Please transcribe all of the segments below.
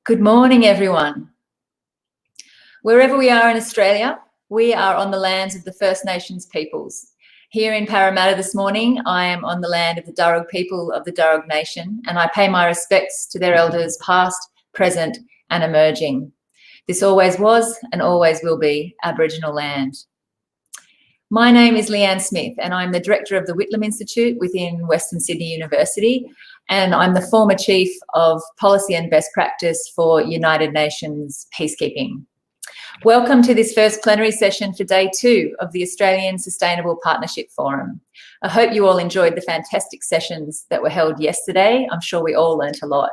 Good morning, everyone. Wherever we are in Australia, we are on the lands of the First Nations peoples. Here in Parramatta this morning, I am on the land of the Darug people of the Darug Nation, and I pay my respects to their elders past, present and emerging. This always was and always will be Aboriginal land. My name is Leanne Smith and I'm the Director of the Whitlam Institute within Western Sydney University, and I'm the former Chief of Policy and Best Practice for United Nations Peacekeeping. Welcome to this first plenary session for day 2 of the Australian Sustainable Partnership Forum. I hope you all enjoyed the fantastic sessions that were held yesterday. I'm sure we all learnt a lot.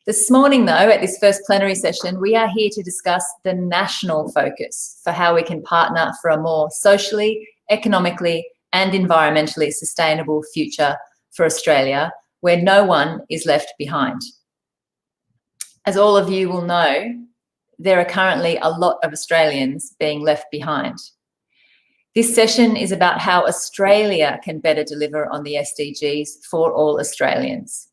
This morning, though, at this first plenary session, we are here to discuss the national focus for how we can partner for a more socially, economically and environmentally sustainable future for Australia, where no one is left behind. As all of you will know, there are currently a lot of Australians being left behind. This session is about how Australia can better deliver on the SDGs for all Australians.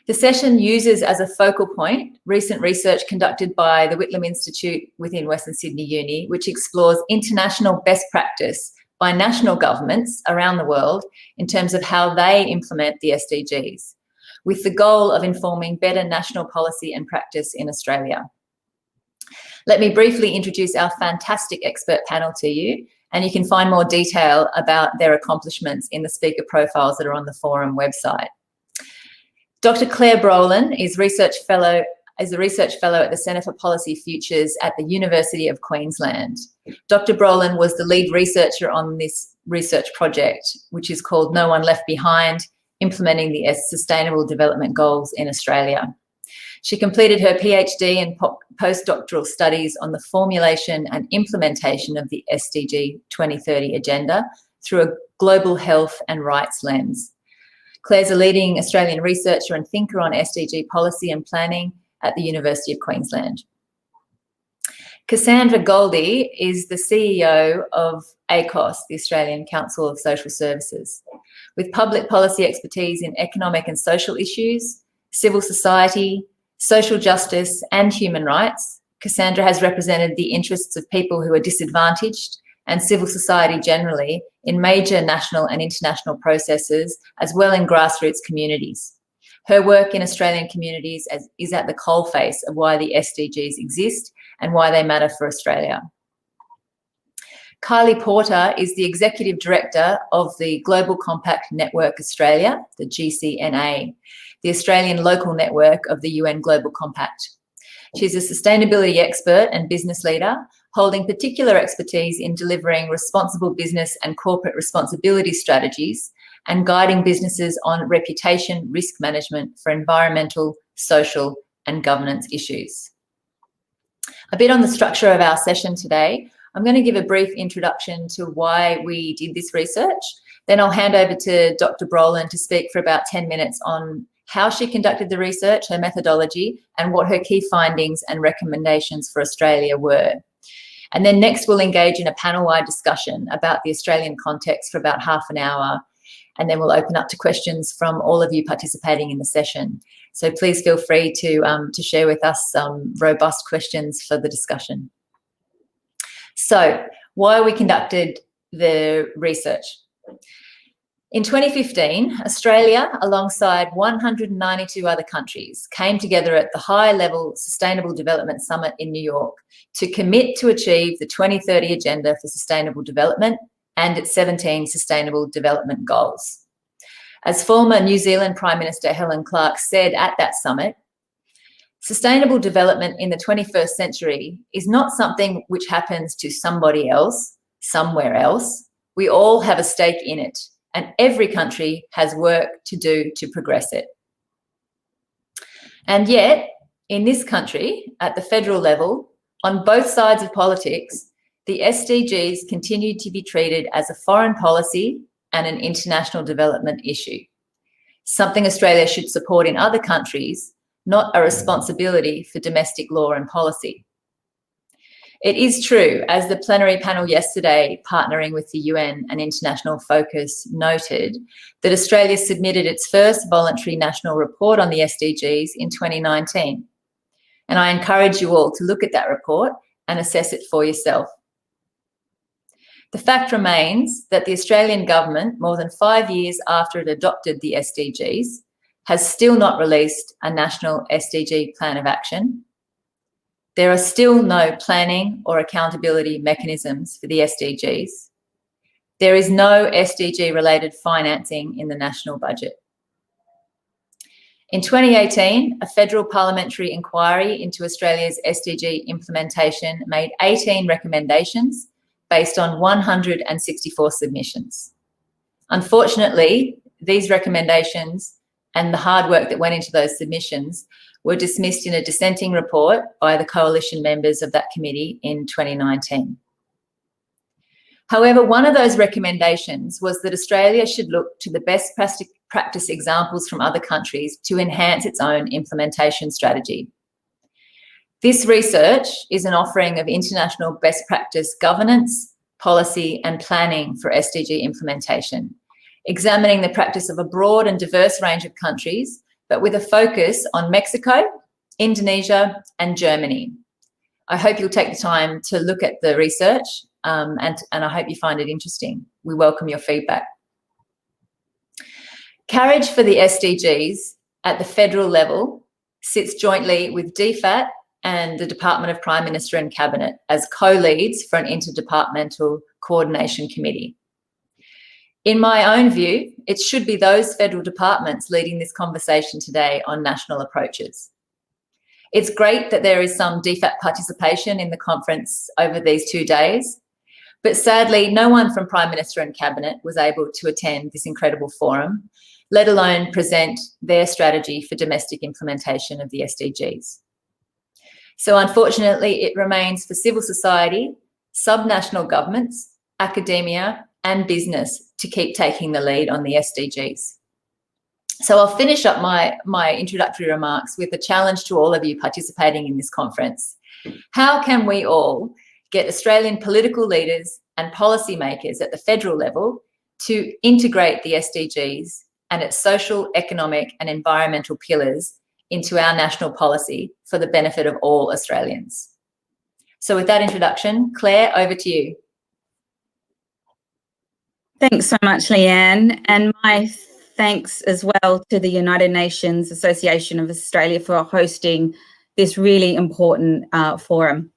The session uses as a focal point recent research conducted by the Whitlam Institute within Western Sydney Uni, which explores international best practice by national governments around the world in terms of how they implement the SDGs, with the goal of informing better national policy and practice in Australia. Let me briefly introduce our fantastic expert panel to you, and you can find more detail about their accomplishments in the speaker profiles that are on the forum website. Dr. Claire Brolin is a research fellow at the Centre for Policy Futures at the University of Queensland. Dr. Brolin was the lead researcher on this research project, which is called No One Left Behind, Implementing the Sustainable Development Goals in Australia. She completed her PhD and postdoctoral studies on the formulation and implementation of the SDG 2030 agenda through a global health and rights lens. Claire's a leading Australian researcher and thinker on SDG policy and planning at the University of Queensland. Cassandra Goldie is the CEO of ACOS, the Australian Council of Social Services. With public policy expertise in economic and social issues, civil society, social justice and human rights, Cassandra has represented the interests of people who are disadvantaged and civil society generally in major national and international processes, as well in grassroots communities. Her work in Australian communities is at the coalface of why the SDGs exist and why they matter for Australia. Kylie Porter is the Executive Director of the Global Compact Network Australia, the GCNA, the Australian local network of the UN Global Compact. She's a sustainability expert and business leader, holding particular expertise in delivering responsible business and corporate responsibility strategies and guiding businesses on reputation risk management for environmental, social and governance issues. A bit on the structure of our session today. I'm going to give a brief introduction to why we did this research. Then I'll hand over to Dr. Brolin to speak for about 10 minutes on how she conducted the research, her methodology, and what her key findings and recommendations for Australia were. And then next we'll engage in a panel-wide discussion about the Australian context for about half an hour, and then we'll open up to questions from all of you participating in the session. So please feel free to share with us some robust questions for the discussion. So why we conducted the research. In 2015, Australia, alongside 192 other countries, came together at the high-level Sustainable Development Summit in New York to commit to achieve the 2030 Agenda for Sustainable Development and its 17 Sustainable Development Goals. As former New Zealand Prime Minister Helen Clark said at that summit, sustainable development in the 21st century is not something which happens to somebody else, somewhere else. We all have a stake in it, and every country has work to do to progress it. And yet, in this country, at the federal level, on both sides of politics, the SDGs continue to be treated as a foreign policy and an international development issue, something Australia should support in other countries, not a responsibility for domestic law and policy. It is true, as the plenary panel yesterday, partnering with the UN and International Focus, noted, that Australia submitted its first voluntary national report on the SDGs in 2019. And I encourage you all to look at that report and assess it for yourself. The fact remains that the Australian government, more than 5 years after it adopted the SDGs, has still not released a national SDG plan of action. There are still no planning or accountability mechanisms for the SDGs. There is no SDG-related financing in the national budget. In 2018, a federal parliamentary inquiry into Australia's SDG implementation made 18 recommendations based on 164 submissions. Unfortunately, these recommendations and the hard work that went into those submissions were dismissed in a dissenting report by the coalition members of that committee in 2019. However, one of those recommendations was that Australia should look to the best practice examples from other countries to enhance its own implementation strategy. This research is an offering of international best practice governance, policy and planning for SDG implementation, examining the practice of a broad and diverse range of countries, but with a focus on Mexico, Indonesia and Germany. I hope you'll take the time to look at the research and I hope you find it interesting. We welcome your feedback. Carriage for the SDGs at the federal level sits jointly with DFAT and the Department of Prime Minister and Cabinet as co-leads for an interdepartmental coordination committee. In my own view, it should be those federal departments leading this conversation today on national approaches. It's great that there is some DFAT participation in the conference over these 2 days, but sadly, no one from Prime Minister and Cabinet was able to attend this incredible forum, let alone present their strategy for domestic implementation of the SDGs. So unfortunately, it remains for civil society, subnational governments, academia and business to keep taking the lead on the SDGs. So I'll finish up my introductory remarks with a challenge to all of you participating in this conference. How can we all get Australian political leaders and policymakers at the federal level to integrate the SDGs and its social, economic and environmental pillars into our national policy for the benefit of all Australians? So with that introduction, Claire, over to you. Thanks so much, Leanne, and my thanks as well to the United Nations Association of Australia for hosting this really important forum.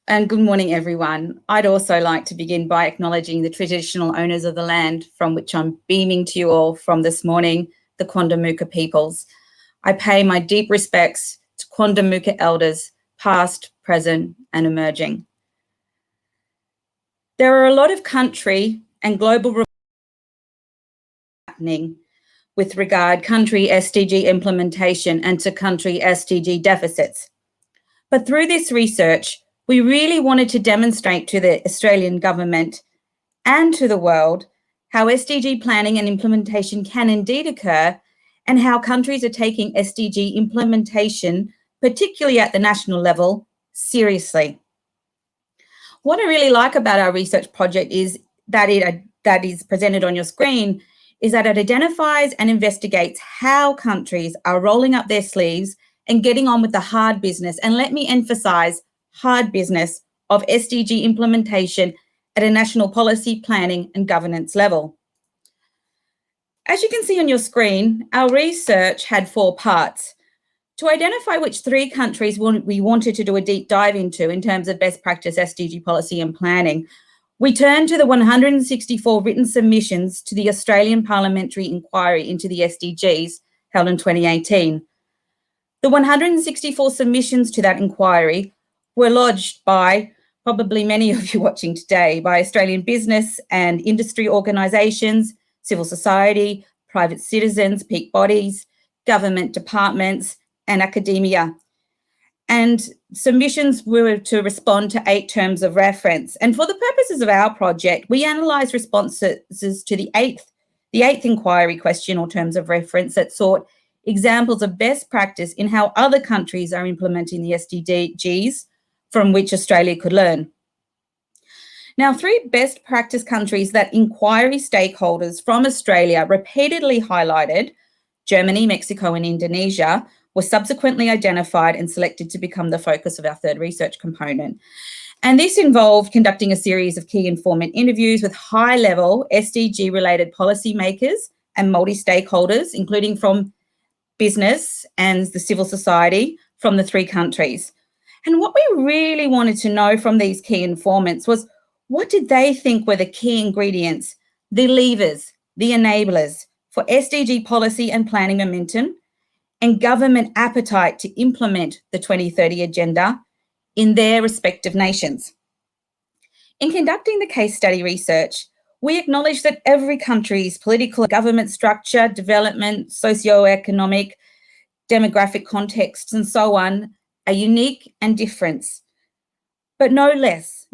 And good morning, everyone. I'd also like to begin by acknowledging the traditional owners of the land from which I'm beaming to you all from this morning, the Quandamooka peoples. I pay my deep respects to Quandamooka elders, past, present, and emerging. There are a lot of country and global happening with regard country SDG implementation and to country SDG deficits. But through this research, we really wanted to demonstrate to the Australian government and to the world how SDG planning and implementation can indeed occur and how countries are taking SDG implementation, particularly at the national level, seriously. What I really like about our research project is that that is presented on your screen is that it identifies and investigates how countries are rolling up their sleeves and getting on with the hard business. And let me emphasize hard business of SDG implementation at a national policy, planning and governance level. As you can see on your screen, our research had 4 parts. To identify which 3 countries we wanted to do a deep dive into in terms of best practice SDG policy and planning, we turned to the 164 written submissions to the Australian Parliamentary Inquiry into the SDGs held in 2018. The 164 submissions to that inquiry were lodged by, probably many of you watching today, by Australian business and industry organisations, civil society, private citizens, peak bodies, government departments, and academia. And submissions were to respond to 8 terms of reference. And for the purposes of our project, we analysed responses to the eighth inquiry question or terms of reference that sought examples of best practice in how other countries are implementing the SDGs from which Australia could learn. Now, 3 best practice countries that inquiry stakeholders from Australia repeatedly highlighted, Germany, Mexico and Indonesia, was subsequently identified and selected to become the focus of our third research component. And this involved conducting a series of key informant interviews with high-level SDG-related policymakers and multi-stakeholders, including from business and the civil society from the three countries. And what we really wanted to know from these key informants was, what did they think were the key ingredients, the levers, the enablers for SDG policy and planning momentum and government appetite to implement the 2030 agenda in their respective nations? In conducting the case study research, we acknowledge that every country's political government structure, development, socio-economic, demographic contexts, and so on are unique and different. But no less,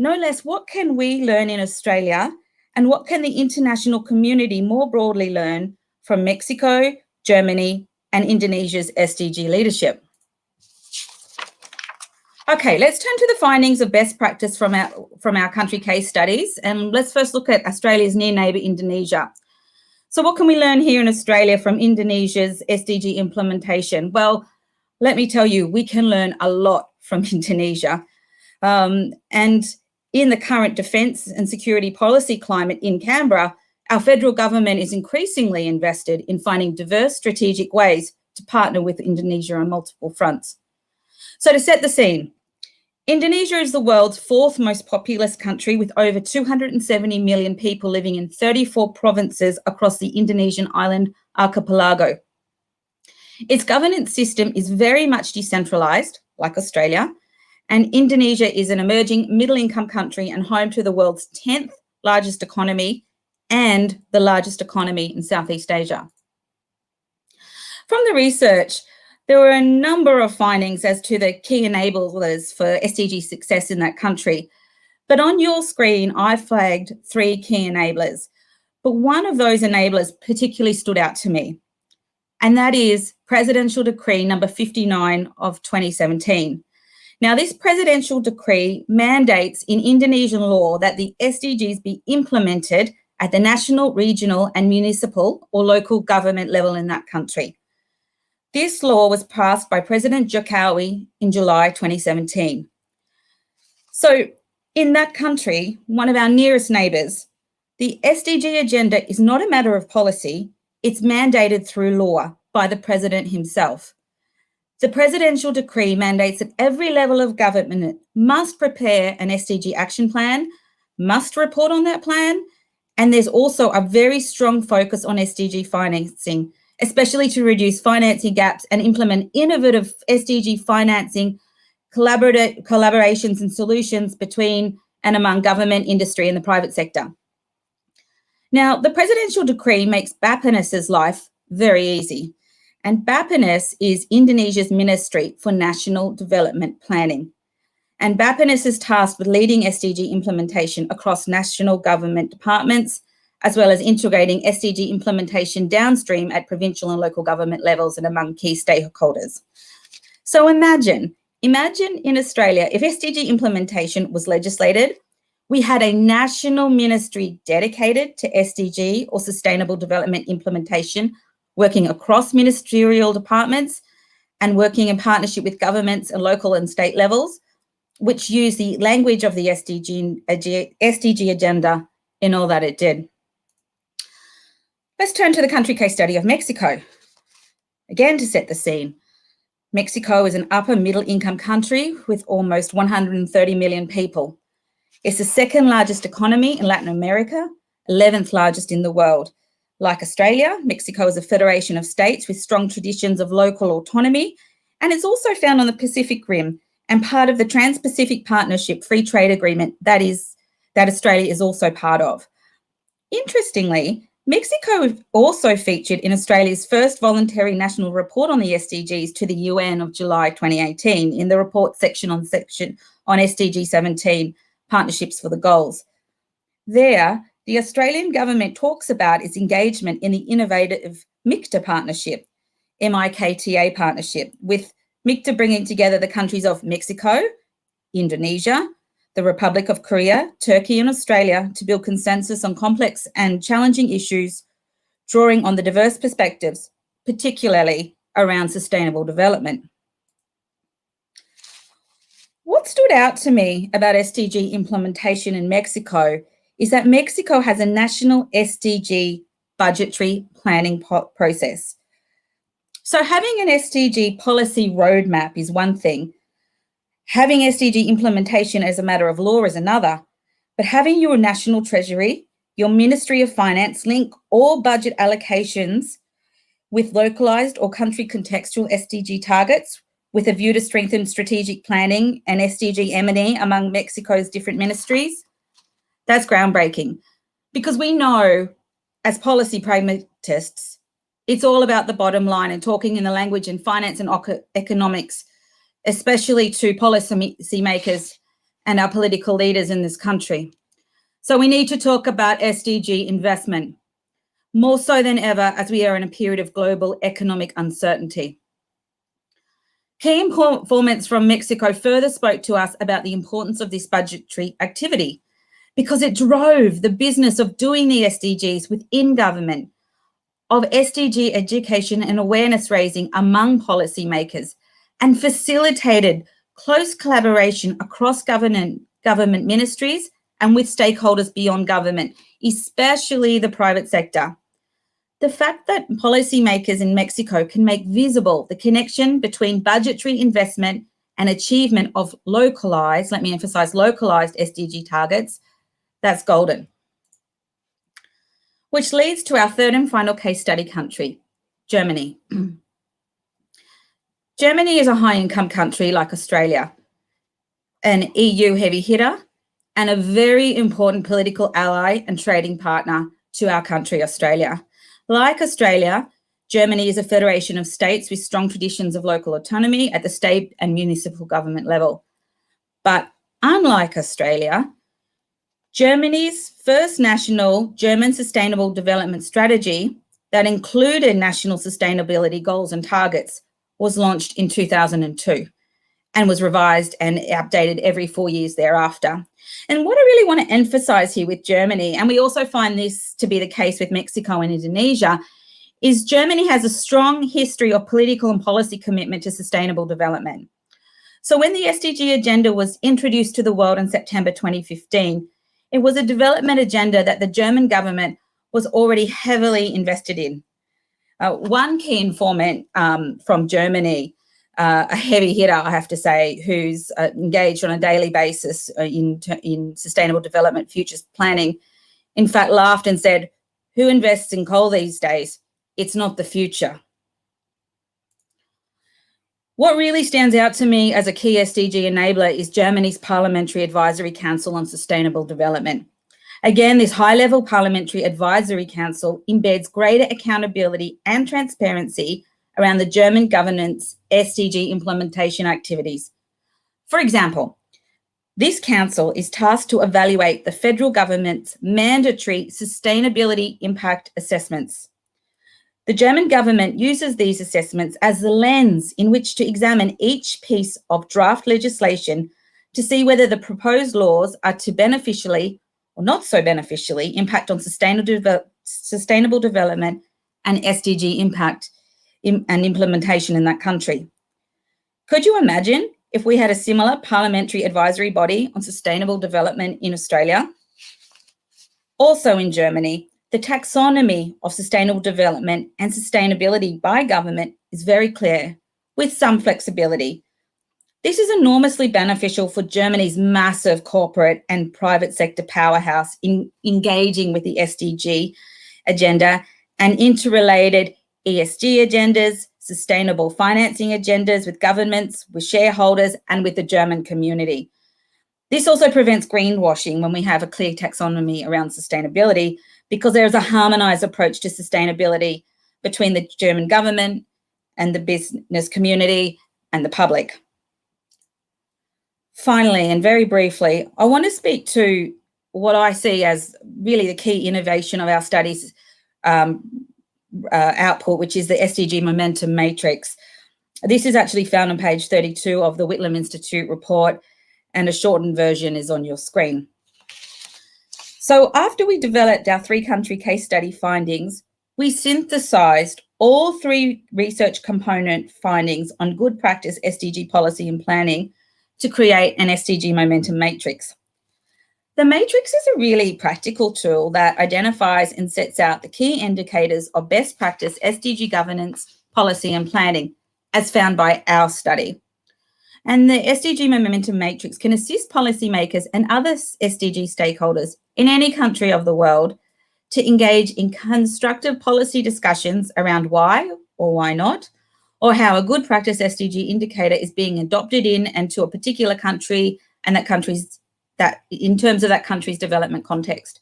what can we learn in Australia, and what can the international community more broadly learn from Mexico, Germany, and Indonesia's SDG leadership? Okay, let's turn to the findings of best practice from our country case studies, and let's first look at Australia's near neighbour, Indonesia. So what can we learn here in Australia from Indonesia's SDG implementation? Well, let me tell you, we can learn a lot from Indonesia. And in the current defence and security policy climate in Canberra, our federal government is increasingly invested in finding diverse strategic ways to partner with Indonesia on multiple fronts. So to set the scene, Indonesia is the world's fourth most populous country with over 270 million people living in 34 provinces across the Indonesian island archipelago. Its governance system is very much decentralised, like Australia, and Indonesia is an emerging middle-income country and home to the world's 10th largest economy and the largest economy in Southeast Asia. From the research, there were a number of findings as to the key enablers for SDG success in that country. But on your screen, I flagged 3 key enablers. But one of those enablers particularly stood out to me, and that is Presidential Decree number 59 of 2017. Now, this presidential decree mandates in Indonesian law that the SDGs be implemented at the national, regional, and municipal or local government level in that country. This law was passed by President Jokowi in July 2017. So in that country, one of our nearest neighbours, the SDG agenda is not a matter of policy, it's mandated through law by the President himself. The presidential decree mandates that every level of government must prepare an SDG action plan, must report on that plan, and there's also a very strong focus on SDG financing, especially to reduce financing gaps and implement innovative SDG financing, collaborations and solutions between and among government, industry and the private sector. Now, the presidential decree makes Bappenas's life very easy. And Bappenas is Indonesia's Ministry for National Development Planning. And Bappenas is tasked with leading SDG implementation across national government departments, as well as integrating SDG implementation downstream at provincial and local government levels and among key stakeholders. So imagine in Australia, if SDG implementation was legislated, we had a national ministry dedicated to SDG or sustainable development implementation, working across ministerial departments and working in partnership with governments and local and state levels, which use the language of the SDG agenda in all that it did. Let's turn to the country case study of Mexico. Again, to set the scene, Mexico is an upper middle income country with almost 130 million people. It's the second largest economy in Latin America, 11th largest in the world. Like Australia, Mexico is a federation of states with strong traditions of local autonomy, and it's also found on the Pacific Rim and part of the Trans-Pacific Partnership Free Trade Agreement that Australia is also part of. Interestingly, Mexico also featured in Australia's first voluntary national report on the SDGs to the UN of July 2018 in the report section on SDG 17, Partnerships for the Goals. There, the Australian government talks about its engagement in the innovative MIKTA partnership, MIKTA partnership, with MIKTA bringing together the countries of Mexico, Indonesia, the Republic of Korea, Turkey and Australia to build consensus on complex and challenging issues, drawing on the diverse perspectives, particularly around sustainable development. What stood out to me about SDG implementation in Mexico is that Mexico has a national SDG budgetary planning process. So having an SDG policy roadmap is one thing. Having SDG implementation as a matter of law is another. But having your national treasury, your Ministry of Finance link all budget allocations with localized or country contextual SDG targets with a view to strengthen strategic planning and SDG M&E among Mexico's different ministries, that's groundbreaking. Because we know, as policy pragmatists, it's all about the bottom line and talking in the language in finance and economics, especially to policymakers and our political leaders in this country. So we need to talk about SDG investment, more so than ever as we are in a period of global economic uncertainty. Key informants from Mexico further spoke to us about the importance of this budgetary activity because it drove the business of doing the SDGs within government, of SDG education and awareness raising among policymakers, and facilitated close collaboration across government ministries and with stakeholders beyond government, especially the private sector. The fact that policymakers in Mexico can make visible the connection between budgetary investment and achievement of localized, let me emphasize, localized SDG targets, that's golden. Which leads to our third and final case study country, Germany. Germany is a high-income country like Australia, an EU heavy hitter, and a very important political ally and trading partner to our country, Australia. Like Australia, Germany is a federation of states with strong traditions of local autonomy at the state and municipal government level. But unlike Australia, Germany's first national German Sustainable Development Strategy that included national sustainability goals and targets was launched in 2002 and was revised and updated every 4 years thereafter. And what I really want to emphasize here with Germany, and we also find this to be the case with Mexico and Indonesia, is Germany has a strong history of political and policy commitment to sustainable development. So when the SDG agenda was introduced to the world in September 2015, it was a development agenda that the German government was already heavily invested in. One key informant from Germany, a heavy hitter, I have to say, who's engaged on a daily basis in sustainable development futures planning, in fact, laughed and said, "Who invests in coal these days? It's not the future." What really stands out to me as a key SDG enabler is Germany's Parliamentary Advisory Council on Sustainable Development. Again, this high-level Parliamentary Advisory Council embeds greater accountability and transparency around the German government's SDG implementation activities. For example, this council is tasked to evaluate the federal government's mandatory sustainability impact assessments. The German government uses these assessments as the lens in which to examine each piece of draft legislation to see whether the proposed laws are to beneficially or not so beneficially impact on sustainable development and SDG impact and implementation in that country. Could you imagine if we had a similar parliamentary advisory body on sustainable development in Australia? Also in Germany, the taxonomy of sustainable development and sustainability by government is very clear, with some flexibility. This is enormously beneficial for Germany's massive corporate and private sector powerhouse in engaging with the SDG agenda and interrelated ESG agendas, sustainable financing agendas with governments, with shareholders, and with the German community. This also prevents greenwashing when we have a clear taxonomy around sustainability, because there is a harmonised approach to sustainability between the German government and the business community and the public. Finally, and very briefly, I want to speak to what I see as really the key innovation of our studies output, which is the SDG Momentum Matrix. This is actually found on page 32 of the Whitlam Institute report, and a shortened version is on your screen. So after we developed our 3-country case study findings, we synthesised all 3 research component findings on good practice SDG policy and planning to create an SDG momentum matrix. The matrix is a really practical tool that identifies and sets out the key indicators of best practice SDG governance, policy and planning, as found by our study. And the SDG Momentum Matrix can assist policymakers and other SDG stakeholders in any country of the world to engage in constructive policy discussions around why or why not, or how a good practice SDG indicator is being adopted in and to a particular country and that in terms of that country's development context.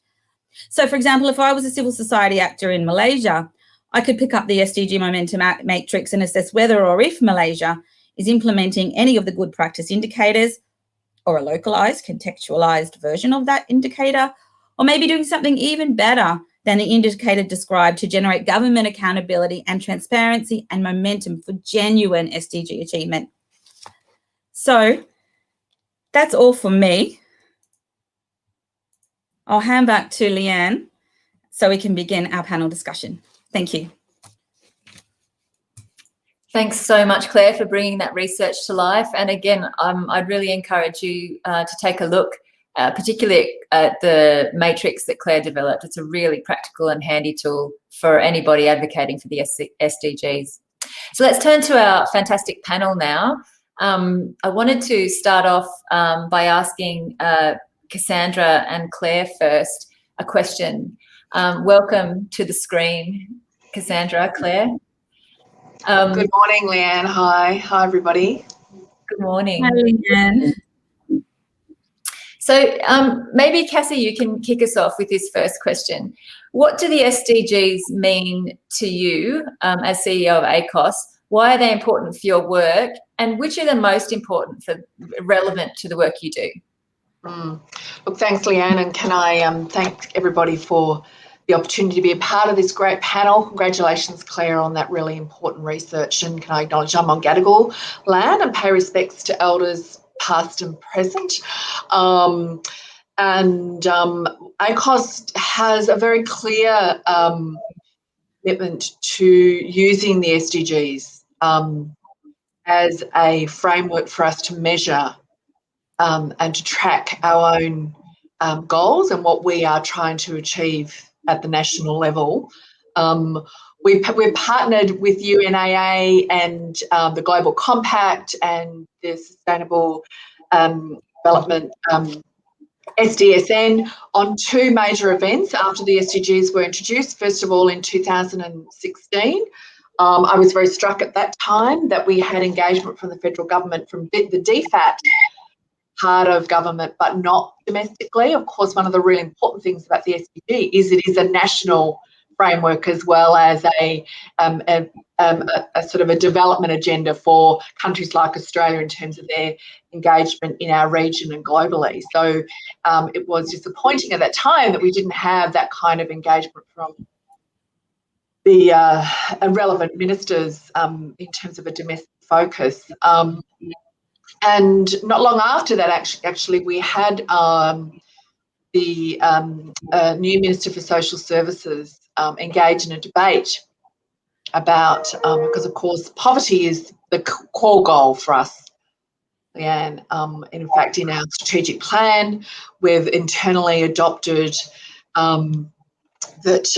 So, for example, if I was a civil society actor in Malaysia, I could pick up the SDG Momentum Matrix and assess whether or if Malaysia is implementing any of the good practice indicators, or a localized, contextualized version of that indicator, or maybe doing something even better than the indicator described to generate government accountability and transparency and momentum for genuine SDG achievement. So that's all from me. I'll hand back to Leanne so we can begin our panel discussion. Thank you. Thanks so much, Claire, for bringing that research to life. And again, I'd really encourage you to take a look, particularly at the matrix that Claire developed. It's a really practical and handy tool for anybody advocating for the SDGs. So let's turn to our fantastic panel now. I wanted to start off by asking Cassandra and Claire first a question. Welcome to the screen, Cassandra, Claire. Good morning, Leanne. Hi everybody. Good morning. Hi, Leanne. So maybe, Cassie, you can kick us off with this first question. What do the SDGs mean to you as CEO of ACOS? Why are they important for your work? And which are the most important relevant to the work you do? Look, thanks, Leanne. And can I thank everybody for the opportunity to be a part of this great panel. Congratulations, Claire, on that really important research. And can I acknowledge I'm on Gadigal land and pay respects to elders past and present. ACOS has a very clear commitment to using the SDGs as a framework for us to measure and to track our own goals and what we are trying to achieve at the national level. We're partnered with UNAA and the Global Compact and the Sustainable Development SDSN on 2 major events after the SDGs were introduced. First of all, in 2016, I was very struck at that time that we had engagement from the federal government from the DFAT part of government, but not domestically. Of course, one of the really important things about the SDG is it is a national framework as well as a sort of a development agenda for countries like Australia in terms of their engagement in our region and globally. So it was disappointing at that time that we didn't have that kind of engagement from the relevant ministers in terms of a domestic focus. And not long after that, actually, we had the new Minister for Social Services engage in a debate about, because of course poverty is the core goal for us, Leanne. In fact, in our strategic plan, we've internally adopted that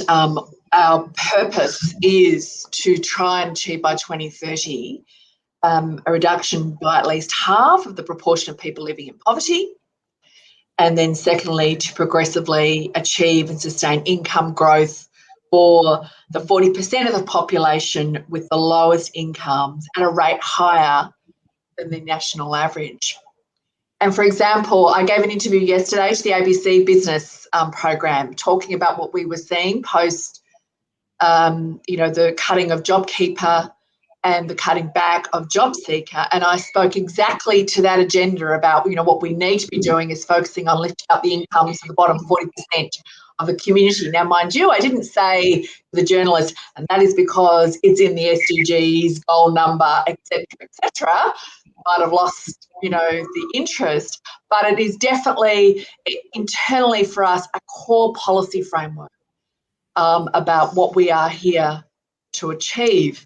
our purpose is to try and achieve by 2030 a reduction by at least half of the proportion of people living in poverty. And then secondly, to progressively achieve and sustain income growth for the 40% of the population with the lowest incomes at a rate higher than the national average. And for example, I gave an interview yesterday to the ABC Business program talking about what we were seeing post, the cutting of JobKeeper and the cutting back of JobSeeker. And I spoke exactly to that agenda about, what we need to be doing is focusing on lifting up the incomes of the bottom 40% of the community. Now, mind you, I didn't say to the journalist, and that is because it's in the SDGs, goal number, et cetera. Might have lost, the interest. But it is definitely internally for us a core policy framework about what we are here to achieve.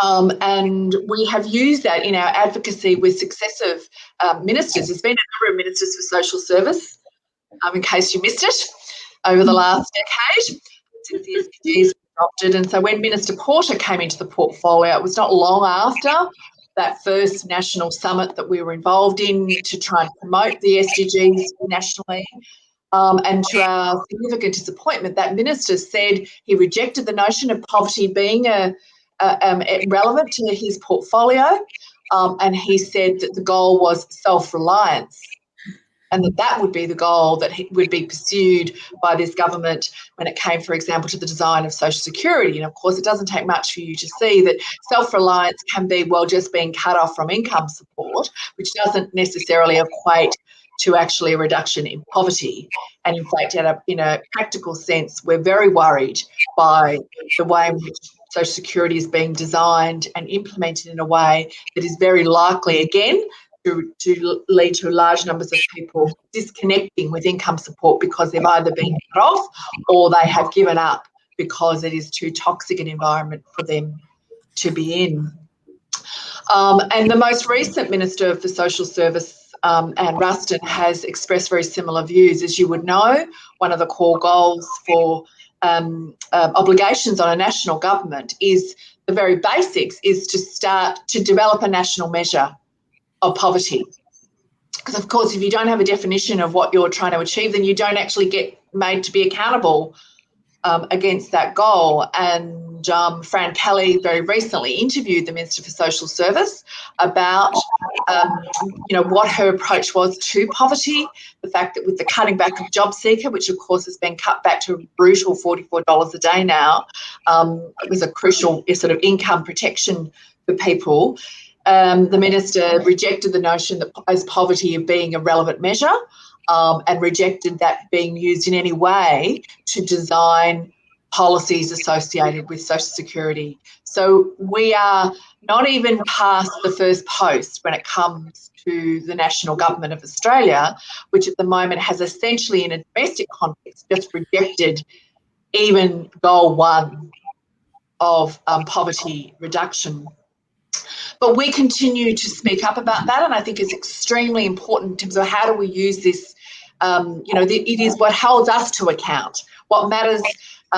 And we have used that in our advocacy with successive ministers. There's been a number of ministers for social service, in case you missed it, over the last decade since the SDGs were adopted. And so when Minister Porter came into the portfolio, it was not long after that first national summit that we were involved in to try and promote the SDGs nationally. And to our significant disappointment, that minister said he rejected the notion of poverty being relevant to his portfolio, and he said that the goal was self-reliance, and that would be the goal that would be pursued by this government when it came, for example, to the design of social security. And of course, it doesn't take much for you to see that self-reliance can be, well, just being cut off from income support, which doesn't necessarily equate to actually a reduction in poverty. And in fact, in a practical sense, we're very worried by the way in which social security is being designed and implemented in a way that is very likely, again, to lead to large numbers of people disconnecting with income support because they've either been cut off or they have given up because it is too toxic an environment for them to be in. And the most recent Minister for Social Service, Anne Ruston, has expressed very similar views. As you would know, one of the core goals for obligations on a national government is the very basics, is to start to develop a national measure of poverty. Because, of course, if you don't have a definition of what you're trying to achieve, then you don't actually get made to be accountable against that goal. And Fran Kelly very recently interviewed the Minister for Social Service about, what her approach was to poverty, the fact that with the cutting back of JobSeeker, which of course has been cut back to a brutal $44 a day now, it was a crucial sort of income protection for people. The minister rejected the notion that as poverty of being a relevant measure, and rejected that being used in any way to design policies associated with social security. So we are not even past the first post when it comes to the national government of Australia, which at the moment has essentially in a domestic context just rejected even goal one of poverty reduction. But we continue to speak up about that, and I think it's extremely important in terms of how do we use this. It is what holds us to account. What matters,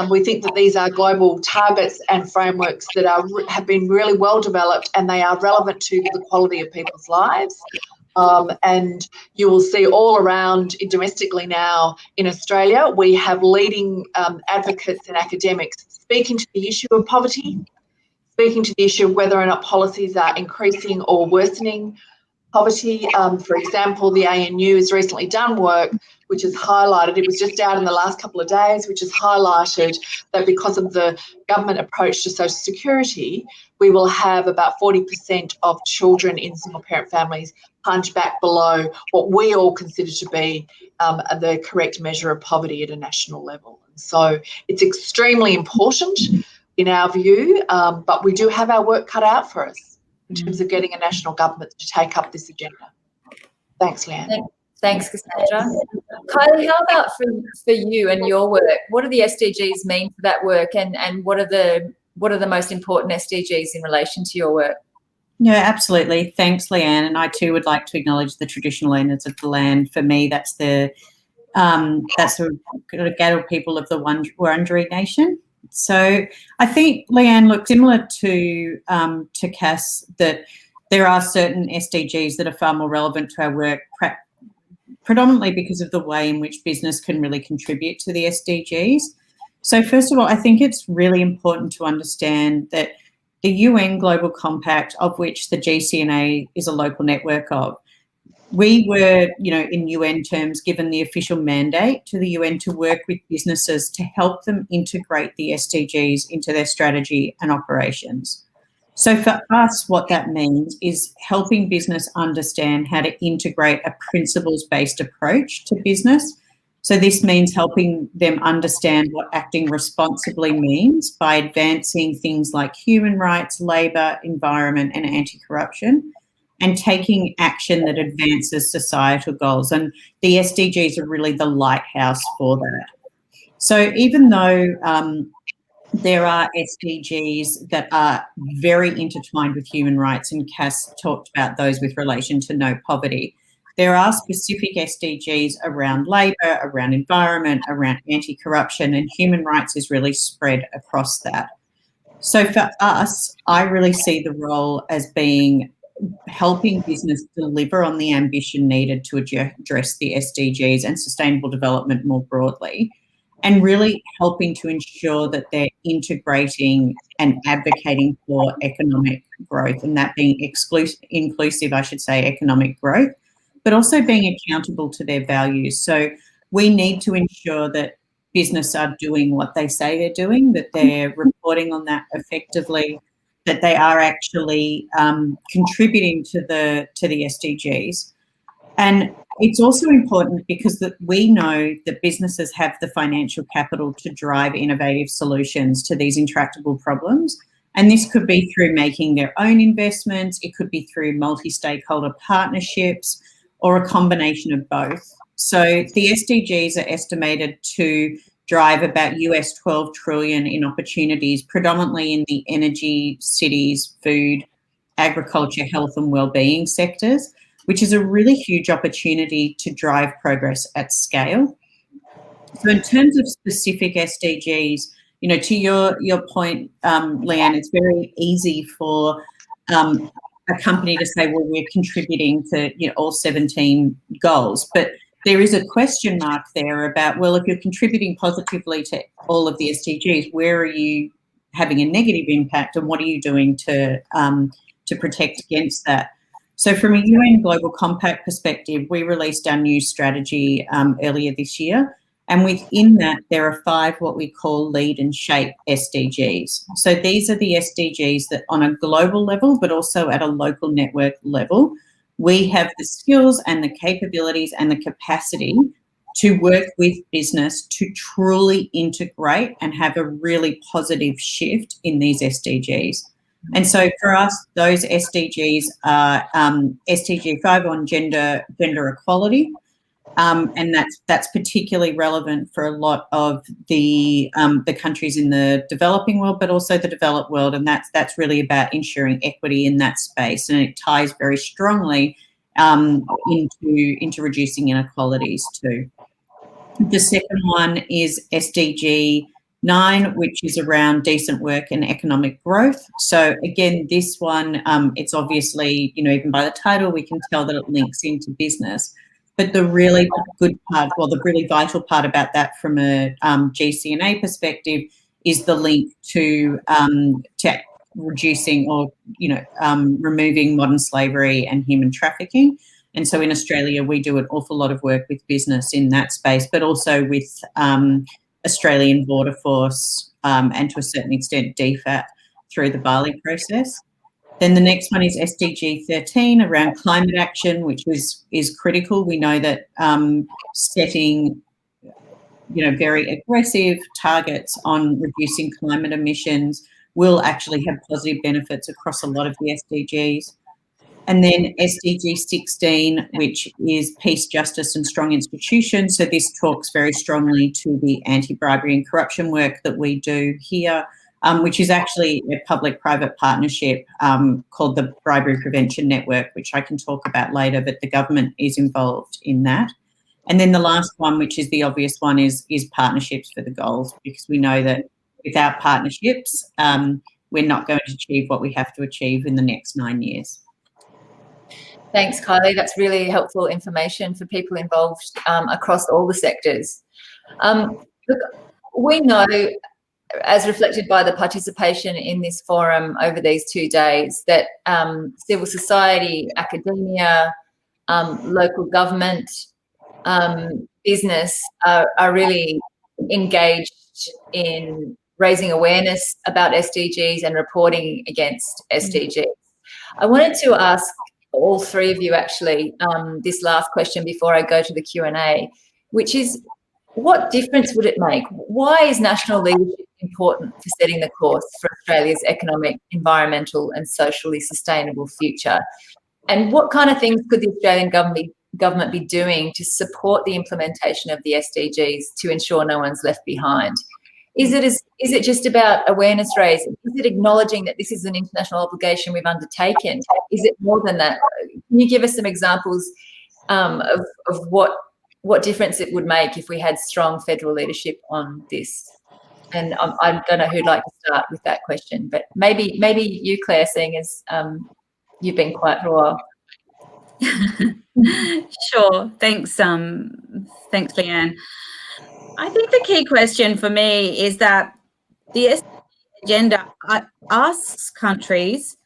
we think that these are global targets and frameworks that have been really well developed, and they are relevant to the quality of people's lives. And you will see all around domestically now in Australia, we have leading advocates and academics speaking to the issue of poverty, speaking to the issue of whether or not policies are increasing or worsening poverty. For example, the ANU has recently done work which has highlighted, it was just out in the last couple of days, which has highlighted that because of the government approach to social security, we will have about 40% of children in single parent families plunge back below what we all consider to be the correct measure of poverty at a national level. So it's extremely important in our view, but we do have our work cut out for us in terms of getting a national government to take up this agenda. Thanks, Leanne. Thanks, Cassandra. Kylie, how about for you and your work? What do the SDGs mean for that work, and what are the most important SDGs in relation to your work? Yeah, absolutely. Thanks, Leanne. And I too would like to acknowledge the traditional owners of the land. For me, that's the Gadigal people of the Wurundjeri Nation. So I think, Leanne, look, similar to Cass, that there are certain SDGs that are far more relevant to our work, predominantly because of the way in which business can really contribute to the SDGs. So first of all, I think it's really important to understand that the UN Global Compact, of which the GCNA is a local network of, we were, in UN terms, given the official mandate to the UN to work with businesses to help them integrate the SDGs into their strategy and operations. So for us, what that means is helping business understand how to integrate a principles-based approach to business. So this means helping them understand what acting responsibly means by advancing things like human rights, labour, environment and anti-corruption, and taking action that advances societal goals. And the SDGs are really the lighthouse for that. So even though there are SDGs that are very intertwined with human rights, and Cass talked about those with relation to no poverty. There are specific SDGs around labour, around environment, around anti-corruption, and human rights is really spread across that. So for us, I really see the role as being helping business deliver on the ambition needed to address the SDGs and sustainable development more broadly, and really helping to ensure that they're integrating and advocating for economic growth, and that being inclusive, I should say, economic growth, but also being accountable to their values. So we need to ensure that business are doing what they say they're doing, that they're reporting on that effectively, that they are actually contributing to the SDGs. And it's also important because that we know that businesses have the financial capital to drive innovative solutions to these intractable problems. And this could be through making their own investments, it could be through multi-stakeholder partnerships, or a combination of both. So the SDGs are estimated to drive about US 12 trillion in opportunities, predominantly in the energy, cities, food, agriculture, health and wellbeing sectors, which is a really huge opportunity to drive progress at scale. So in terms of specific SDGs, you know, to your point, Leanne, it's very easy for a company to say, well, we're contributing to, you know, all 17 goals, but there is a question mark there about, well, if you're contributing positively to all of the SDGs, where are you having a negative impact, and what are you doing to protect against that? So from a UN Global Compact perspective, we released our new strategy earlier this year, and within that there are 5 what we call lead and shape SDGs. So these are the SDGs that on a global level, but also at a local network level, we have the skills and the capabilities and the capacity to work with business to truly integrate and have a really positive shift in these SDGs. And so for us, those SDGs are SDG 5 on gender equality, and that's particularly relevant for a lot of the countries in the developing world, but also the developed world, and that's really about ensuring equity in that space, and it ties very strongly into reducing inequalities too. The second one is SDG 9, which is around decent work and economic growth. So again, this one, it's obviously, you know, even by the title, we can tell that it links into business. But the really good part, well, the really vital part about that from a GCNA perspective is the link to reducing or, you know, removing modern slavery and human trafficking. And so in Australia, we do an awful lot of work with business in that space, but also with Australian Border Force and to a certain extent DFAT through the Bali process. Then the next one is SDG 13 around climate action, which is critical. We know that setting, you know, very aggressive targets on reducing climate emissions will actually have positive benefits across a lot of the SDGs. And then SDG 16, which is peace, justice and strong institutions. So this talks very strongly to the anti-bribery and corruption work that we do here, which is actually a public-private partnership called the Bribery Prevention Network, which I can talk about later, but the government is involved in that. And then the last one, which is the obvious one, is partnerships for the goals, because we know that without partnerships, we're not going to achieve what we have to achieve in the next 9 years. Thanks, Kylie. That's really helpful information for people involved across all the sectors. Look, we know, as reflected by the participation in this forum over these 2 days, that civil society, academia, local government, business are really engaged in raising awareness about SDGs and reporting against SDGs. I wanted to ask all 3 of you actually this last question before I go to the Q&A, which is, what difference would it make? Why is national leadership important for setting the course for Australia's economic, environmental and socially sustainable future? And what kind of things could the Australian government be doing to support the implementation of the SDGs to ensure no one's left behind? Is it just about awareness raising? Is it acknowledging that this is an international obligation we've undertaken? Is it more than that? Can you give us some examples of what difference it would make if we had strong federal leadership on this? And I don't know who'd like to start with that question, but maybe you, Claire, seeing as you've been quiet for a while. Sure. Thanks, Leanne. I think the key question for me is that the SDG agenda asks countries,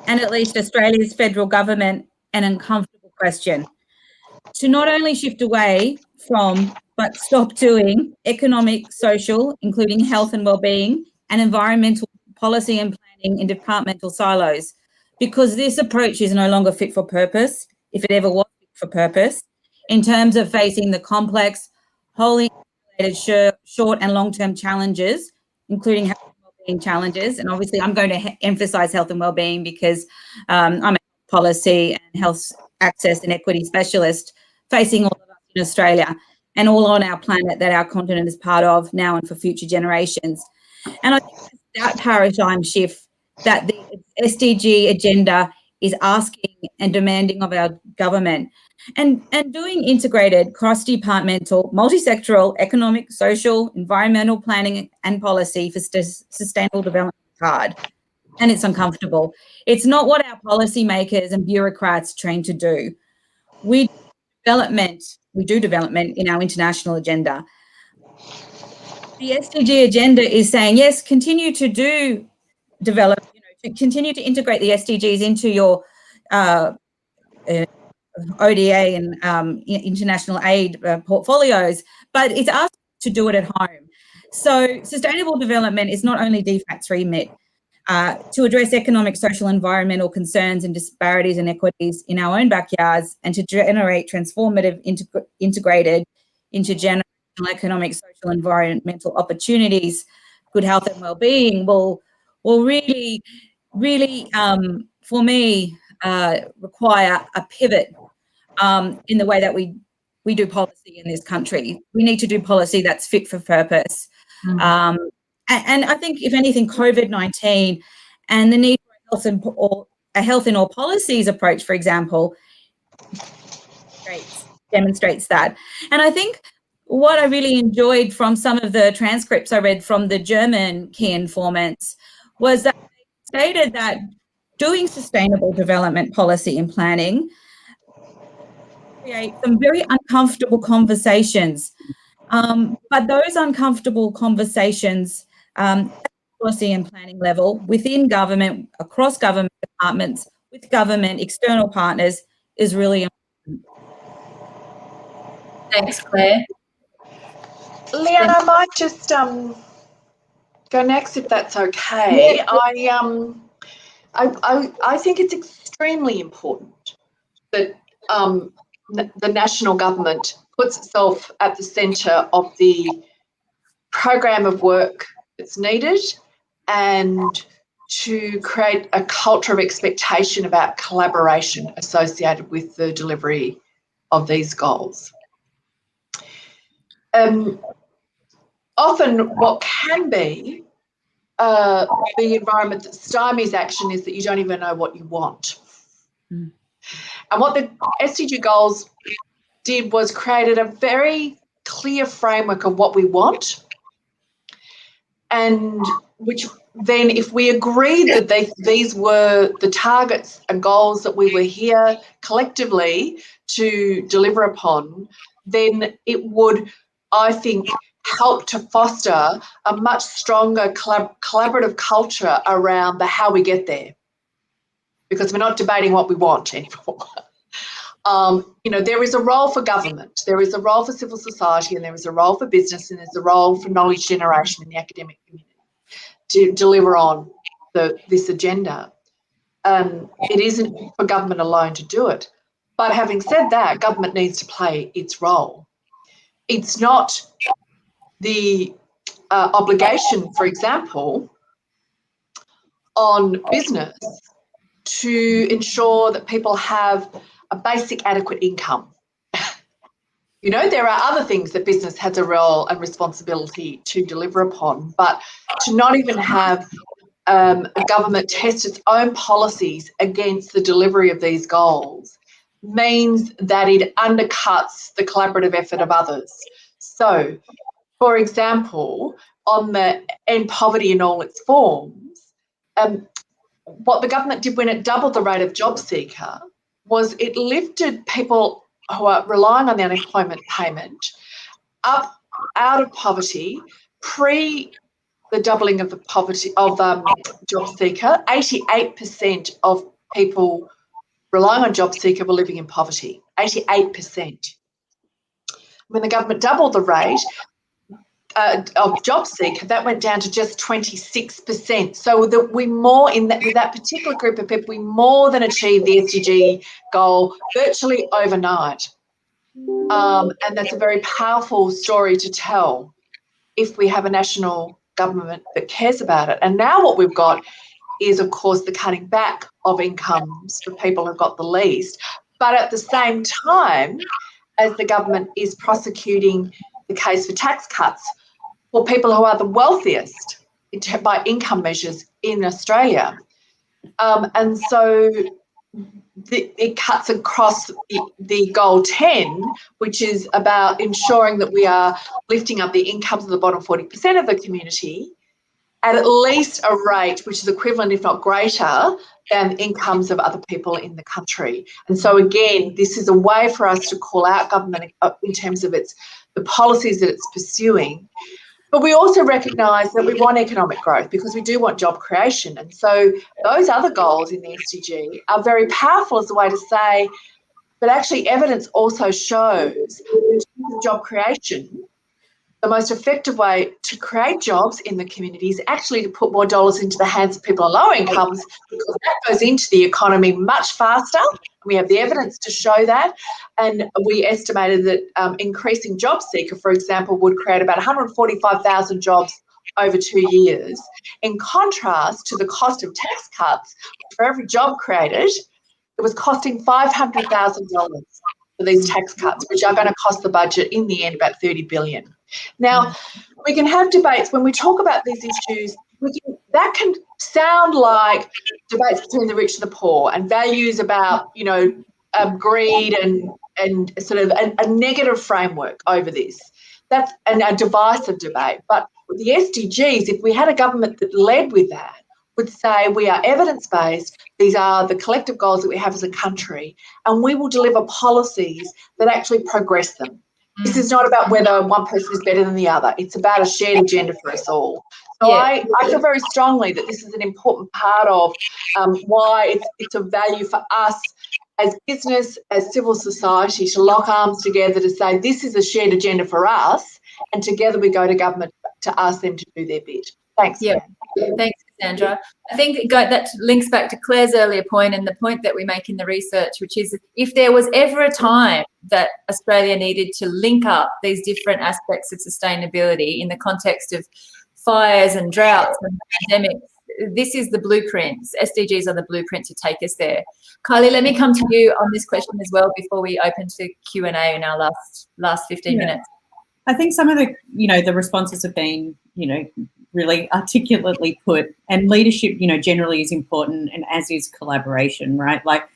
and at least Australia's federal government, an uncomfortable question: to not only shift away from, but stop doing economic, social, including health and well-being, and environmental policy and planning in departmental silos, because this approach is no longer fit for purpose, if it ever was fit for purpose, in terms of facing the complex, wholly integrated short and long-term challenges, including health and well-being challenges. And obviously I'm going to emphasize health and well-being because I'm a policy and health access and equity specialist facing all of us in Australia and all on our planet that our continent is part of now and for future generations. And I think that paradigm shift that the SDG agenda is asking and demanding of our government, and doing integrated, cross-departmental, multi-sectoral, economic, social, environmental planning and policy for sustainable development is hard, and it's uncomfortable. It's not what our policymakers and bureaucrats trained to do. We do development in our international agenda. The SDG agenda is saying, yes, continue to do develop, to continue to integrate the SDGs into your ODA and international aid portfolios, but it's asked to do it at home. So sustainable development is not only DFAT's remit, to address economic, social, environmental concerns and disparities and inequities in our own backyards, and to generate transformative, integrated, intergenerational economic, social, environmental opportunities, good health and well-being will really, for me, require a pivot in the way that we do policy in this country. We need to do policy that's fit for purpose. And I think, if anything, COVID-19 and the need for a health in all policies approach, for example, demonstrates that. And I think what I really enjoyed from some of the transcripts I read from the German key informants was that they stated that doing sustainable development policy and planning create some very uncomfortable conversations. But those uncomfortable conversations at policy and planning level, within government, across government departments, with government, external partners, is really important. Thanks, Claire. Leanne, I might just go next if that's okay. Yeah. I think it's extremely important that the national government puts itself at the centre of the program of work that's needed, and to create a culture of expectation about collaboration associated with the delivery of these goals. Often what can be the environment that stymies action is that you don't even know what you want. And what the SDG goals did was created a very clear framework of what we want, and which then, if we agreed that these were the targets and goals that we were here collectively to deliver upon, then it would, I think, help to foster a much stronger collaborative culture around the how we get there, because we're not debating what we want anymore. There is a role for government, there is a role for civil society, and there is a role for business, and there's a role for knowledge generation in the academic community to deliver on this agenda. It isn't for government alone to do it. But having said that, government needs to play its role. It's not the obligation, for example, on business to ensure that people have a basic adequate income. You know, there are other things that business has a role and responsibility to deliver upon, but to not even have a government test its own policies against the delivery of these goals means that it undercuts the collaborative effort of others. So, for example, on the end poverty in all its forms, what the government did when it doubled the rate of job seeker was it lifted people who are relying on the unemployment payment up out of poverty pre the doubling of the poverty of job seeker. 88% of people relying on job seeker were living in poverty. 88%. When the government doubled the rate of job seeker, that went down to just 26%. So that we more in that with that particular group of people, we more than achieved the SDG goal virtually overnight. And that's a very powerful story to tell if we have a national government that cares about it. And now what we've got is, of course, the cutting back of incomes for people who've got the least. But at the same time, as the government is prosecuting the case for tax cuts for people who are the wealthiest by income measures in Australia. And so it cuts across the goal 10, which is about ensuring that we are lifting up the incomes of the bottom 40% of the community at least a rate which is equivalent, if not greater, than incomes of other people in the country. And so, again, this is a way for us to call out government in terms of the policies that it's pursuing. But we also recognise that we want economic growth because we do want job creation. And so those other goals in the SDG are very powerful as a way to say, but actually evidence also shows that in terms of job creation, the most effective way to create jobs in the community is actually to put more dollars into the hands of people on low incomes, because that goes into the economy much faster. We have the evidence to show that. And we estimated that increasing job seeker, for example, would create about 145,000 jobs over 2 years. In contrast to the cost of tax cuts, for every job created, it was costing $500,000 for these tax cuts, which are going to cost the budget in the end about $30 billion. Now, we can have debates when we talk about these issues. That can sound like debates between the rich and the poor and values about, greed and sort of a negative framework over this. That's a divisive debate. But the SDGs, if we had a government that led with that, would say we are evidence-based, these are the collective goals that we have as a country, and we will deliver policies that actually progress them. This is not about whether one person is better than the other. It's about a shared agenda for us all. So I feel very strongly that this is an important part of why it's a value for us as business, as civil society, to lock arms together to say this is a shared agenda for us, and together we go to government to ask them to do their bit. Thanks. Yeah, thanks, Cassandra. I think that links back to Claire's earlier point and the point that we make in the research, which is if there was ever a time that Australia needed to link up these different aspects of sustainability in the context of fires and droughts and pandemics, this is the blueprints. SDGs are the blueprint to take us there. Kylie, let me come to you on this question as well before we open to Q&A in our last 15 minutes. I think some of the responses have been, really articulately put, and leadership, generally is important, and as is collaboration, right? Like,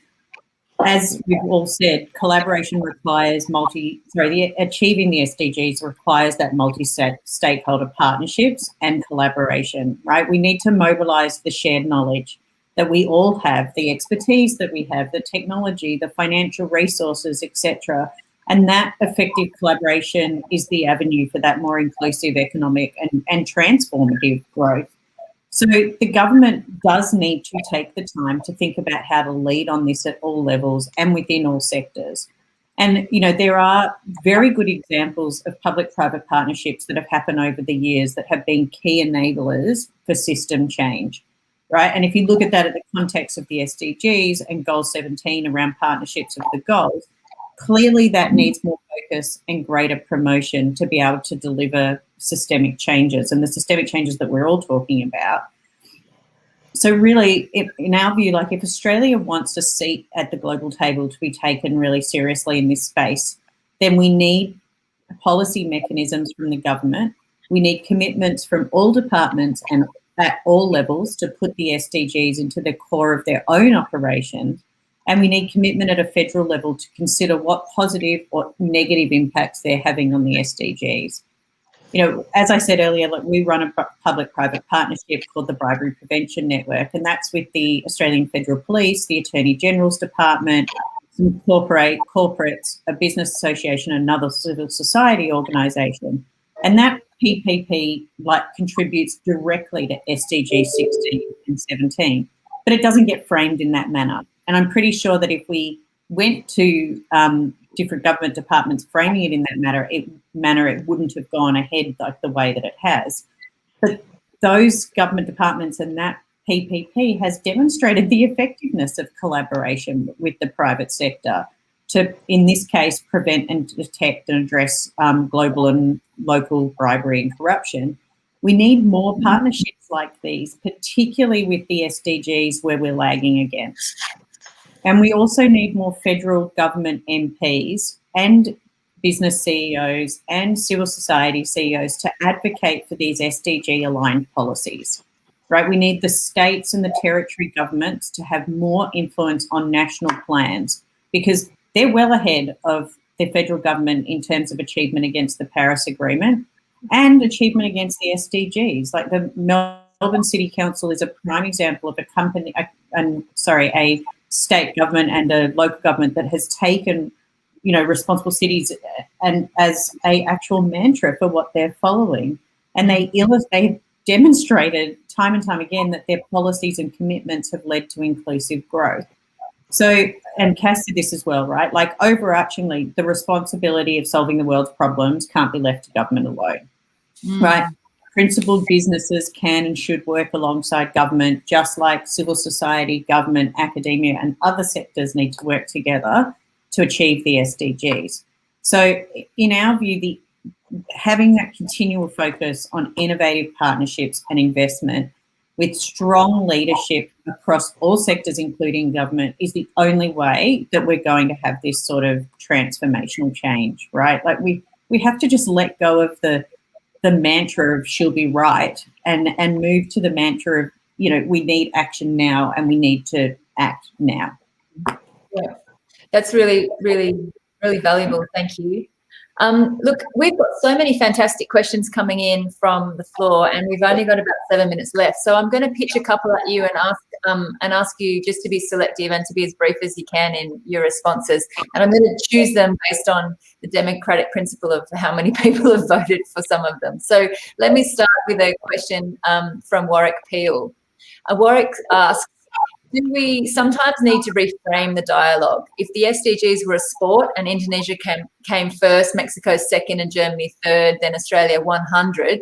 as we've all said, collaboration requires achieving the SDGs requires that multi-stakeholder partnerships and collaboration, right? We need to mobilise the shared knowledge that we all have, the expertise that we have, the technology, the financial resources, etc. And that effective collaboration is the avenue for that more inclusive economic and transformative growth. So the government does need to take the time to think about how to lead on this at all levels and within all sectors. And, there are very good examples of public-private partnerships that have happened over the years that have been key enablers for system change, right? And if you look at that at the context of the SDGs and Goal 17 around partnerships of the goals, clearly that needs more focus and greater promotion to be able to deliver systemic changes, and the systemic changes that we're all talking about. So really, in our view, like if Australia wants a seat at the global table to be taken really seriously in this space, then we need policy mechanisms from the government. We need commitments from all departments and at all levels to put the SDGs into the core of their own operations. And we need commitment at a federal level to consider what positive or negative impacts they're having on the SDGs. You know, as I said earlier, like, we run a public-private partnership called the Bribery Prevention Network, and that's with the Australian Federal Police, the Attorney General's Department, some corporates, a business association, another civil society organisation. And that PPP contributes directly to SDG 16 and 17, but it doesn't get framed in that manner. And I'm pretty sure that if we went to different government departments framing it in that manner, it wouldn't have gone ahead like the way that it has. But those government departments and that PPP has demonstrated the effectiveness of collaboration with the private sector to, in this case, prevent and detect and address global and local bribery and corruption. We need more partnerships like these, particularly with the SDGs where we're lagging against. And we also need more federal government MPs and business CEOs and civil society CEOs to advocate for these SDG-aligned policies, right? We need the states and the territory governments to have more influence on national plans because they're well ahead of the federal government in terms of achievement against the Paris Agreement and achievement against the SDGs. Like the Melbourne City Council is a prime example of a state government and a local government that has taken, you know, responsible cities and as a actual mantra for what they're following. And they demonstrated time and time again that their policies and commitments have led to inclusive growth. So, and Cass did this as well, right? Like overarchingly, the responsibility of solving the world's problems can't be left to government alone, right? Principled businesses can and should work alongside government, just like civil society, government, academia, and other sectors need to work together to achieve the SDGs. So in our view, having that continual focus on innovative partnerships and investment with strong leadership across all sectors, including government, is the only way that we're going to have this sort of transformational change, right? Like we have to just let go of the mantra of she'll be right and move to the mantra of, you know, we need action now and we need to act now. Yeah, that's really, really, really valuable. Thank you. Look, we've got so many fantastic questions coming in from the floor and we've only got about 7 minutes left. So I'm going to pitch a couple at you and ask you just to be selective and to be as brief as you can in your responses. And I'm going to choose them based on the democratic principle of how many people have voted for some of them. So let me start with a question from Warwick Peel. Warwick asks, do we sometimes need to reframe the dialogue? If the SDGs were a sport and Indonesia came first, Mexico second and Germany third, then Australia 100th,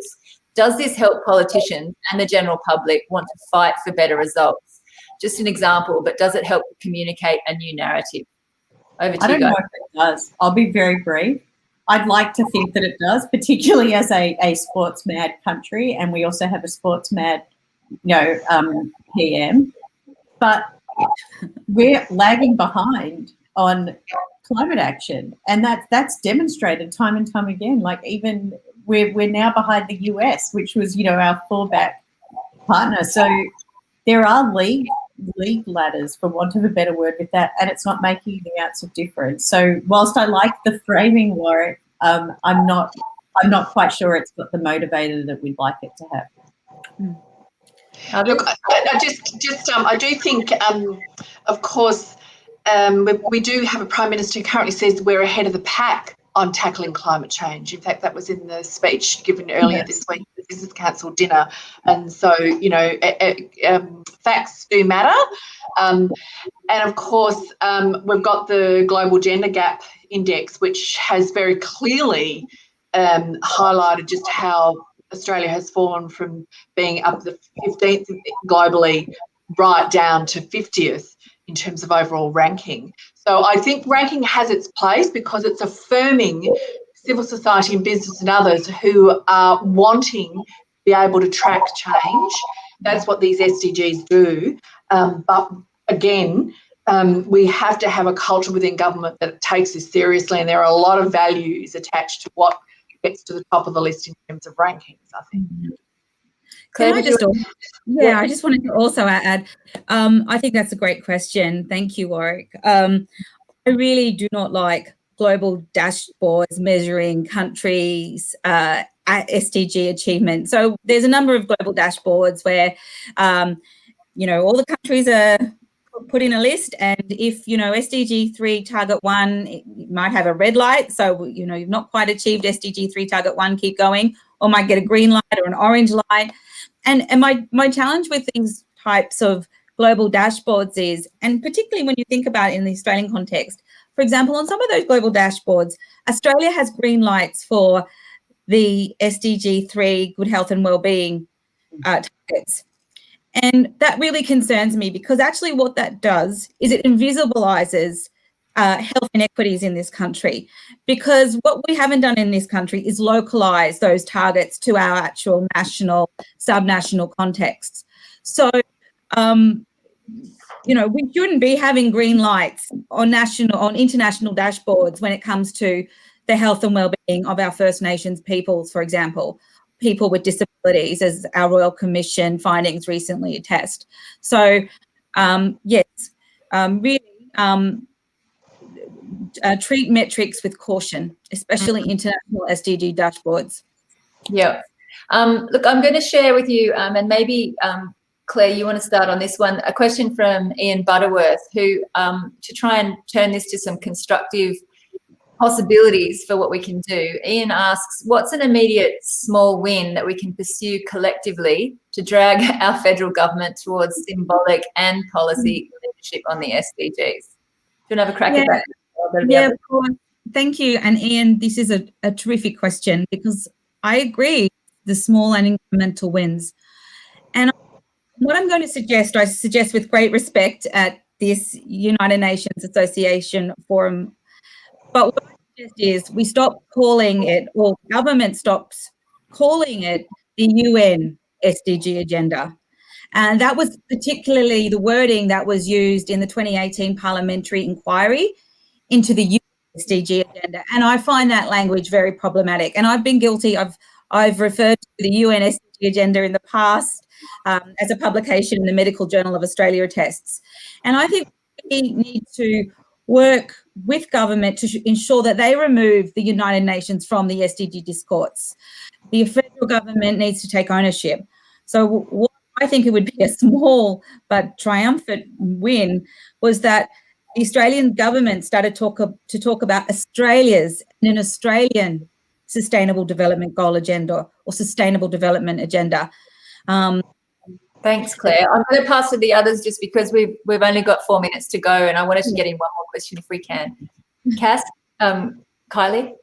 does this help politicians and the general public want to fight for better results? Just an example, but does it help communicate a new narrative? Over to you guys. I don't know if it does. I'll be very brief. I'd like to think that it does, particularly as a sports mad country, and we also have a sports mad, PM. But we're lagging behind on climate action, and that's demonstrated time and time again. Like even we're now behind the US, which was our fallback partner. So there are league ladders, for want of a better word, with that, and it's not making the ounce of difference. So whilst I like the framing, Warwick, I'm not quite sure it's got the motivator that we'd like it to have. Look, I do think, of course, we do have a Prime Minister who currently says we're ahead of the pack on tackling climate change. In fact, that was in the speech given earlier this week at the Business Council dinner. And so, facts do matter. And, of course, we've got the Global Gender Gap Index, which has very clearly highlighted just how Australia has fallen from being up the 15th globally right down to 50th in terms of overall ranking. So I think ranking has its place because it's affirming civil society and business and others who are wanting to be able to track change. That's what these SDGs do. But again, we have to have a culture within government that takes this seriously, and there are a lot of values attached to what gets to the top of the list in terms of rankings, I think. Claire, I just wanted to also add, I think that's a great question. Thank you, Warwick. I really do not like global dashboards measuring countries' SDG achievement. So there's a number of global dashboards where, all the countries are put in a list, and if, SDG 3 target 1, it might have a red light. So, you've not quite achieved SDG 3 target 1, keep going, or might get a green light or an orange light. And my challenge with these types of global dashboards is, and particularly when you think about it in the Australian context, for example, on some of those global dashboards, Australia has green lights for the SDG 3 good health and wellbeing targets. And that really concerns me, because actually what that does is it invisibilizes health inequities in this country, because what we haven't done in this country is localize those targets to our actual national, subnational contexts. So, we shouldn't be having green lights on international dashboards when it comes to the health and wellbeing of our First Nations peoples, for example, people with disabilities, as our Royal Commission findings recently attest. So, yes, really, treat metrics with caution, especially international SDG dashboards. Yeah. Look, I'm going to share with you, and maybe, Claire, you want to start on this one, a question from Ian Butterworth, who, to try and turn this to some constructive possibilities for what we can do. Ian asks, what's an immediate small win that we can pursue collectively to drag our federal government towards symbolic and policy leadership on the SDGs? Do you want to have a crack at that? Yeah, of course. Thank you. And Ian, this is a terrific question, because I agree, the small and incremental wins. And what I'm going to suggest, I suggest with great respect at this United Nations Association Forum, but what I suggest is we stop calling it, or government stops calling it, the UN SDG agenda. And that was particularly the wording that was used in the 2018 parliamentary inquiry into the UN SDG agenda. And I find that language very problematic. And I've been guilty. I've referred to the UN SDG agenda in the past as a publication in the Medical Journal of Australia attests. And I think we need to work with government to ensure that they remove the United Nations from the SDG discourse. The federal government needs to take ownership. So what I think it would be a small but triumphant win was that the Australian government started to talk about Australia's and an Australian sustainable development goal agenda or sustainable development agenda. Thanks, Claire. I'm going to pass to the others just because we've only got 4 minutes to go, and I wanted to get in one more question if we can. Cass, Kylie?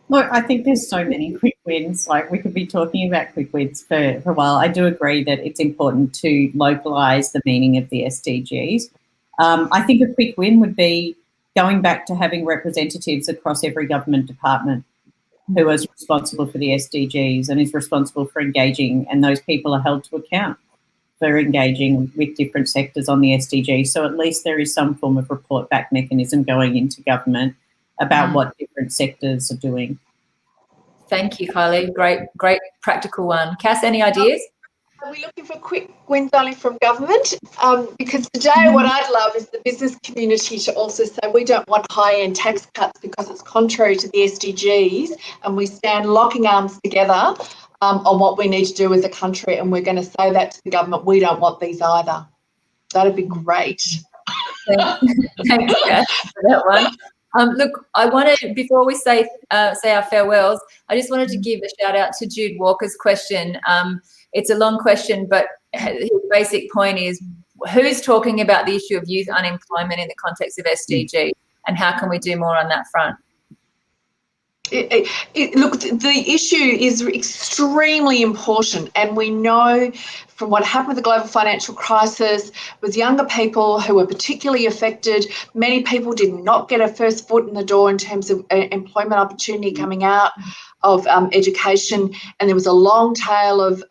Look, I think there's so many quick wins. Like, we could be talking about quick wins for a while. I do agree that it's important to localise the meaning of the SDGs. I think a quick win would be going back to having representatives across every government department who is responsible for the SDGs and is responsible for engaging, and those people are held to account for engaging with different sectors on the SDGs. So at least there is some form of report back mechanism going into government about what different sectors are doing. Thank you, Kylie. Great practical one. Cass, any ideas? Are we looking for quick wins only from government? Because today what I'd love is the business community to also say we don't want high-end tax cuts because it's contrary to the SDGs, and we stand locking arms together on what we need to do as a country, and we're going to say that to the government, we don't want these either. That'd be great. Thanks, Cass, for that one. Look, I wanted, before we say our farewells, I just wanted to give a shout out to Jude Walker's question. It's a long question, but his basic point is, who's talking about the issue of youth unemployment in the context of SDG, and how can we do more on that front? Look, the issue is extremely important, and we know from what happened with the global financial crisis, with younger people who were particularly affected, many people did not get a first foot in the door in terms of employment opportunity coming out of education, and there was a long tail of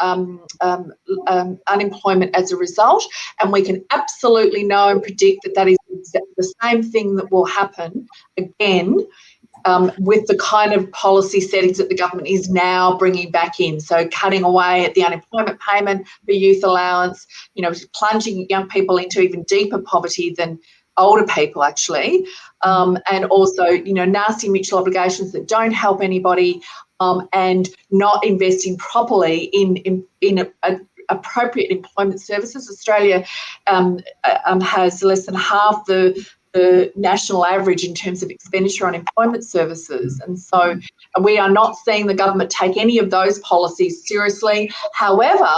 unemployment as a result, and we can absolutely know and predict that is the same thing that will happen again with the kind of policy settings that the government is now bringing back in. So cutting away at the unemployment payment, the youth allowance, plunging young people into even deeper poverty than older people actually, and also, nasty mutual obligations that don't help anybody, and not investing properly in appropriate employment services. Australia has less than half the national average in terms of expenditure on employment services. And so we are not seeing the government take any of those policies seriously. However,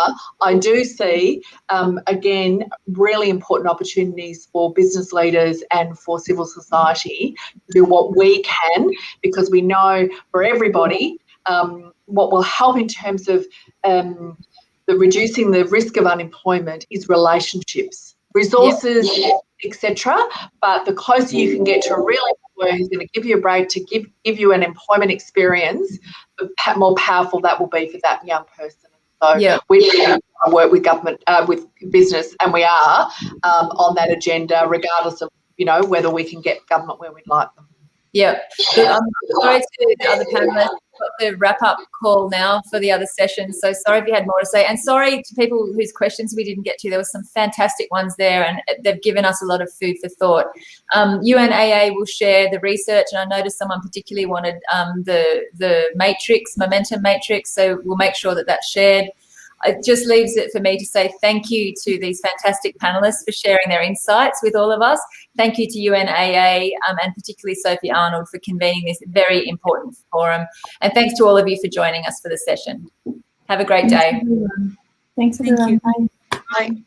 I do see, again, really important opportunities for business leaders and for civil society to do what we can, because we know for everybody what will help in terms of reducing the risk of unemployment is relationships, resources, etc. But the closer you can get to a real employer who's going to give you a break, to give you an employment experience, the more powerful that will be for that young person. So we work with government, with business, and we are on that agenda, regardless of whether we can get government where we'd like them. Yeah. Look, I'm sorry to the other panellists. Got the wrap-up call now for the other session, so sorry if you had more to say, and sorry to people whose questions we didn't get to. There were some fantastic ones there, and they've given us a lot of food for thought. UNAA will share the research, and I noticed someone particularly wanted the matrix, momentum matrix, so we'll make sure that that's shared. It just leaves it for me to say thank you to these fantastic panellists for sharing their insights with all of us. Thank you to UNAA and particularly Sophie Arnold for convening this very important forum. And thanks to all of you for joining us for the session. Have a great day. Thanks, everyone. Thank you. Bye.